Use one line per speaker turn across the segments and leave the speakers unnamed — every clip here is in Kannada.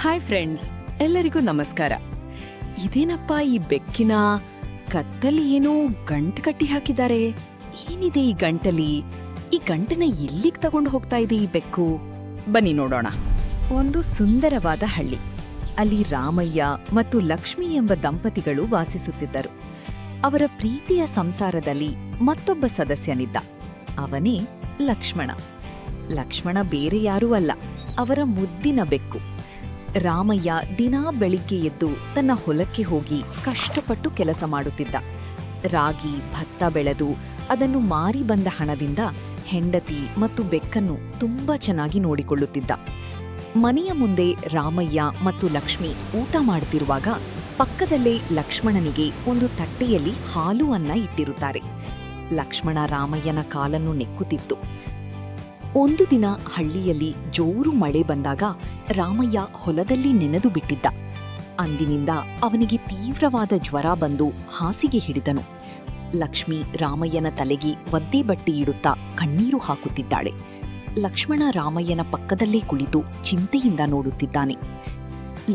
ಹಾಯ್ ಫ್ರೆಂಡ್ಸ್, ಎಲ್ಲರಿಗೂ ನಮಸ್ಕಾರ. ಇದೇನಪ್ಪ ಈ ಬೆಕ್ಕಿನ ಕತ್ತಲ್ಲಿ ಏನೋ ಗಂಟು ಕಟ್ಟಿ ಹಾಕಿದ್ದಾರೆ. ಏನಿದೆ ಈ ಗಂಟಲಿ? ಈ ಗಂಟನ್ನ ಎಲ್ಲಿಗೆ ತಗೊಂಡು ಹೋಗ್ತಾ ಇದೆ ಈ ಬೆಕ್ಕು? ಬನ್ನಿ ನೋಡೋಣ. ಒಂದು ಸುಂದರವಾದ ಹಳ್ಳಿ. ಅಲ್ಲಿ ರಾಮಯ್ಯ ಮತ್ತು ಲಕ್ಷ್ಮಿ ಎಂಬ ದಂಪತಿಗಳು ವಾಸಿಸುತ್ತಿದ್ದರು. ಅವರ ಪ್ರೀತಿಯ ಸಂಸಾರದಲ್ಲಿ ಮತ್ತೊಬ್ಬ ಸದಸ್ಯನಿದ್ದ. ಅವನೇ ಲಕ್ಷ್ಮಣ. ಲಕ್ಷ್ಮಣ ಬೇರೆ ಯಾರೂ ಅಲ್ಲ, ಅವರ ಮುದ್ದಿನ ಬೆಕ್ಕು. ರಾಮಯ್ಯ ದಿನಾ ಬೆಳಿಗ್ಗೆ ಎದ್ದು ತನ್ನ ಹೊಲಕ್ಕೆ ಹೋಗಿ ಕಷ್ಟಪಟ್ಟು ಕೆಲಸ ಮಾಡುತ್ತಿದ್ದ. ರಾಗಿ, ಭತ್ತ ಬೆಳೆದು ಅದನ್ನು ಮಾರಿ ಬಂದ ಹಣದಿಂದ ಹೆಂಡತಿ ಮತ್ತು ಬೆಕ್ಕನ್ನು ತುಂಬಾ ಚೆನ್ನಾಗಿ ನೋಡಿಕೊಳ್ಳುತ್ತಿದ್ದ. ಮನೆಯ ಮುಂದೆ ರಾಮಯ್ಯ ಮತ್ತು ಲಕ್ಷ್ಮಿ ಊಟ ಮಾಡುತ್ತಿರುವಾಗ ಪಕ್ಕದಲ್ಲೇ ಲಕ್ಷ್ಮಣನಿಗೆ ಒಂದು ತಟ್ಟೆಯಲ್ಲಿ ಹಾಲು ಅನ್ನ ಇಟ್ಟಿರುತ್ತಾರೆ. ಲಕ್ಷ್ಮಣ ರಾಮಯ್ಯನ ಕಾಲನ್ನು ನೆಕ್ಕುತ್ತಿತ್ತು. ಒಂದು ದಿನ ಹಳ್ಳಿಯಲ್ಲಿ ಜೋರು ಮಳೆ ಬಂದಾಗ ರಾಮಯ್ಯ ಹೊಲದಲ್ಲಿ ನೆನೆದು ಬಿಟ್ಟಿದ್ದ. ಅಂದಿನಿಂದ ಅವನಿಗೆ ತೀವ್ರವಾದ ಜ್ವರ ಬಂದು ಹಾಸಿಗೆ ಹಿಡಿದನು. ಲಕ್ಷ್ಮಿ ರಾಮಯ್ಯನ ತಲೆಗೆ ಒದ್ದೆ ಬಟ್ಟೆ ಇಡುತ್ತಾ ಕಣ್ಣೀರು ಹಾಕುತ್ತಿದ್ದಾಳೆ. ಲಕ್ಷ್ಮಣ ರಾಮಯ್ಯನ ಪಕ್ಕದಲ್ಲೇ ಕುಳಿತು ಚಿಂತೆಯಿಂದ ನೋಡುತ್ತಿದ್ದಾನೆ.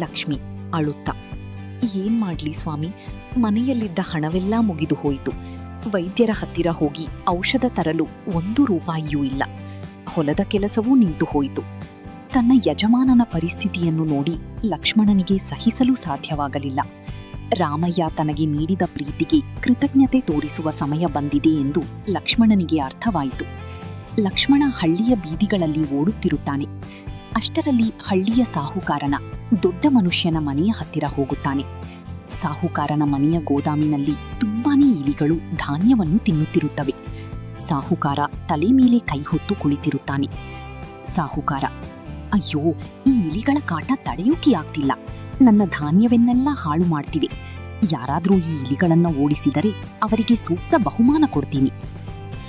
ಲಕ್ಷ್ಮಿ ಅಳುತ್ತಾ, ಏನ್ ಮಾಡ್ಲಿ ಸ್ವಾಮಿ, ಮನೆಯಲ್ಲಿದ್ದ ಹಣವೆಲ್ಲಾ ಮುಗಿದು ಹೋಯಿತು. ವೈದ್ಯರ ಹತ್ತಿರ ಹೋಗಿ ಔಷಧ ತರಲು 1 ರೂಪಾಯಿಯೂ ಇಲ್ಲ. ಹೊಲದ ಕೆಲಸವೂ ನಿಂತು ಹೋಯಿತು. ತನ್ನ ಯಜಮಾನನ ಪರಿಸ್ಥಿತಿಯನ್ನು ನೋಡಿ ಲಕ್ಷ್ಮಣನಿಗೆ ಸಹಿಸಲು ಸಾಧ್ಯವಾಗಲಿಲ್ಲ. ರಾಮಯ್ಯ ತನಗೆ ನೀಡಿದ ಪ್ರೀತಿಗೆ ಕೃತಜ್ಞತೆ ತೋರಿಸುವ ಸಮಯ ಬಂದಿದೆ ಎಂದು ಲಕ್ಷ್ಮಣನಿಗೆ ಅರ್ಥವಾಯಿತು. ಲಕ್ಷ್ಮಣ ಹಳ್ಳಿಯ ಬೀದಿಗಳಲ್ಲಿ ಓಡುತ್ತಿರುತ್ತಾನೆ. ಅಷ್ಟರಲ್ಲಿ ಹಳ್ಳಿಯ ಸಾಹುಕಾರನ ದೊಡ್ಡ ಮನುಷ್ಯನ ಮನೆಯ ಹತ್ತಿರ ಹೋಗುತ್ತಾನೆ. ಸಾಹುಕಾರನ ಮನೆಯ ಗೋದಾಮಿನಲ್ಲಿ ತುಂಬಾನೇ ಇಲಿಗಳು ಧಾನ್ಯವನ್ನು ತಿನ್ನುತ್ತಿರುತ್ತವೆ. ಸಾಹುಕಾರ ತಲೆ ಮೇಲೆ ಕೈ ಹೊತ್ತು ಕುಳಿತಿರುತ್ತಾನೆ. ಸಾಹುಕಾರ, ಅಯ್ಯೋ, ಈ ಇಲಿಗಳ ಕಾಟ ತಡೆಯೋಕೆ ಆಗ್ತಿಲ್ಲ. ನನ್ನ ಧಾನ್ಯವನ್ನೆಲ್ಲ ಹಾಳು ಮಾಡ್ತಿವೆ. ಯಾರಾದ್ರೂ ಈ ಇಲಿಗಳನ್ನ ಓಡಿಸಿದರೆ ಅವರಿಗೆ ಸೂಕ್ತ ಬಹುಮಾನ ಕೊಡ್ತೀನಿ.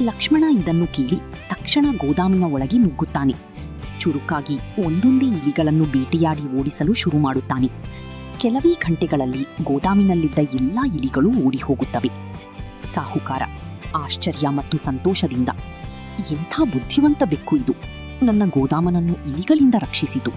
ಲಕ್ಷ್ಮಣ ಇದನ್ನು ಕೇಳಿ ತಕ್ಷಣ ಗೋದಾಮಿನ ಒಳಗೆ ನುಗ್ಗುತ್ತಾನೆ. ಚುರುಕಾಗಿ ಒಂದೊಂದೇ ಇಲಿಗಳನ್ನು ಬೇಟೆಯಾಡಿ ಓಡಿಸಲು ಶುರು ಮಾಡುತ್ತಾನೆ. ಕೆಲವೇ ಗಂಟೆಗಳಲ್ಲಿ ಗೋದಾಮಿನಲ್ಲಿದ್ದ ಎಲ್ಲಾ ಇಲಿಗಳು ಓಡಿ ಹೋಗುತ್ತವೆ. ಸಾಹುಕಾರ ಆಶ್ಚರ್ಯ ಮತ್ತು ಸಂತೋಷದಿಂದ, ಎಂಥ ಬುದ್ಧಿವಂತ ಬೆಕ್ಕು ಇದು, ನನ್ನ ಗೋದಾಮನನ್ನು ಇಲಿಗಳಿಂದ ರಕ್ಷಿಸಿತು.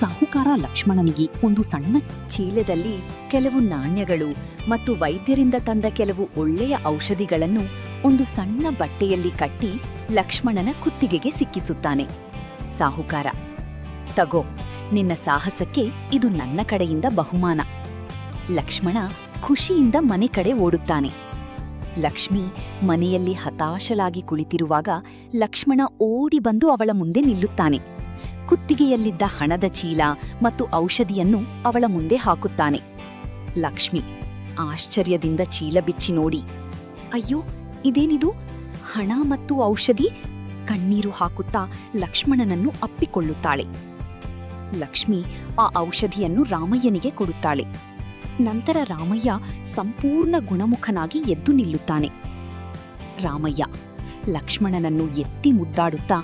ಸಾಹುಕಾರ ಲಕ್ಷ್ಮಣನಿಗೆ ಒಂದು ಸಣ್ಣ ಚೀಲದಲ್ಲಿ ಕೆಲವು ನಾಣ್ಯಗಳು ಮತ್ತು ವೈದ್ಯರಿಂದ ತಂದ ಕೆಲವು ಒಳ್ಳೆಯ ಔಷಧಿಗಳನ್ನು ಒಂದು ಸಣ್ಣ ಬಟ್ಟೆಯಲ್ಲಿ ಕಟ್ಟಿ ಲಕ್ಷ್ಮಣನ ಕುತ್ತಿಗೆಗೆ ಸಿಕ್ಕಿಸುತ್ತಾನೆ. ಸಾಹುಕಾರ, ತಗೋ, ನಿನ್ನ ಸಾಹಸಕ್ಕೆ ಇದು ನನ್ನ ಕಡೆಯಿಂದ ಬಹುಮಾನ. ಲಕ್ಷ್ಮಣ ಖುಷಿಯಿಂದ ಮನೆ ಕಡೆ ಓಡುತ್ತಾನೆ. ಲಕ್ಷ್ಮಿ ಮನೆಯಲ್ಲಿ ಹತಾಶಲಾಗಿ ಕುಳಿತಿರುವಾಗ ಲಕ್ಷ್ಮಣ ಓಡಿ ಬಂದು ಅವಳ ಮುಂದೆ ನಿಲ್ಲುತ್ತಾನೆ. ಕುತ್ತಿಗೆಯಲ್ಲಿದ್ದ ಹಣದ ಚೀಲ ಮತ್ತು ಔಷಧಿಯನ್ನು ಅವಳ ಮುಂದೆ ಹಾಕುತ್ತಾನೆ. ಲಕ್ಷ್ಮಿ ಆಶ್ಚರ್ಯದಿಂದ ಚೀಲ ಬಿಚ್ಚಿ ನೋಡಿ, ಅಯ್ಯೋ, ಇದೇನಿದು? ಹಣ ಮತ್ತು ಔಷಧಿ? ಕಣ್ಣೀರು ಹಾಕುತ್ತಾ ಲಕ್ಷ್ಮಣನನ್ನು ಅಪ್ಪಿಕೊಳ್ಳುತ್ತಾಳೆ. ಲಕ್ಷ್ಮಿ ಆ ಔಷಧಿಯನ್ನು ರಾಮಯ್ಯನಿಗೆ ಕೊಡುತ್ತಾಳೆ. ನಂತರ ರಾಮಯ್ಯ ಸಂಪೂರ್ಣ ಗುಣಮುಖನಾಗಿ ಎದ್ದು ನಿಲ್ಲುತ್ತಾನೆ. ರಾಮಯ್ಯ ಲಕ್ಷ್ಮಣನನ್ನು ಎತ್ತಿ ಮುದ್ದಾಡುತ್ತಾ,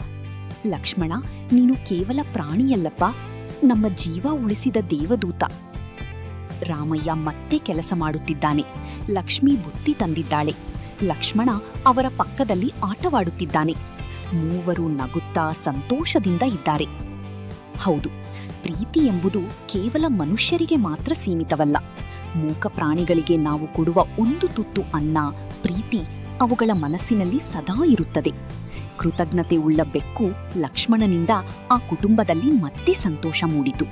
ಲಕ್ಷ್ಮಣ, ನೀನು ಕೇವಲ ಪ್ರಾಣಿಯಲ್ಲಪ್ಪ, ನಮ್ಮ ಜೀವ ಉಳಿಸಿದ ದೇವದೂತ. ರಾಮಯ್ಯ ಮತ್ತೆ ಕೆಲಸ ಮಾಡುತ್ತಿದ್ದಾನೆ. ಲಕ್ಷ್ಮಿ ಬುತ್ತಿ ತಂದಿದ್ದಾಳೆ. ಲಕ್ಷ್ಮಣ ಅವರ ಪಕ್ಕದಲ್ಲಿ ಆಟವಾಡುತ್ತಿದ್ದಾನೆ. ಮೂವರು ನಗುತ್ತಾ ಸಂತೋಷದಿಂದ ಇದ್ದಾರೆ. ಹೌದು, ಪ್ರೀತಿ ಎಂಬುದು ಕೇವಲ ಮನುಷ್ಯರಿಗೆ ಮಾತ್ರ ಸೀಮಿತವಲ್ಲ. ಮೂಕ ಪ್ರಾಣಿಗಳಿಗೆ ನಾವು ಕೊಡುವ ಒಂದು ತುತ್ತು ಅನ್ನ, ಪ್ರೀತಿ ಅವುಗಳ ಮನಸ್ಸಿನಲ್ಲಿ ಸದಾ ಇರುತ್ತದೆ. ಕೃತಜ್ಞತೆ ಉಳ್ಳ ಬೆಕ್ಕು ಲಕ್ಷ್ಮಣನಿಂದ ಆ ಕುಟುಂಬದಲ್ಲಿ ಮತ್ತೆ ಸಂತೋಷ ಮೂಡಿತು.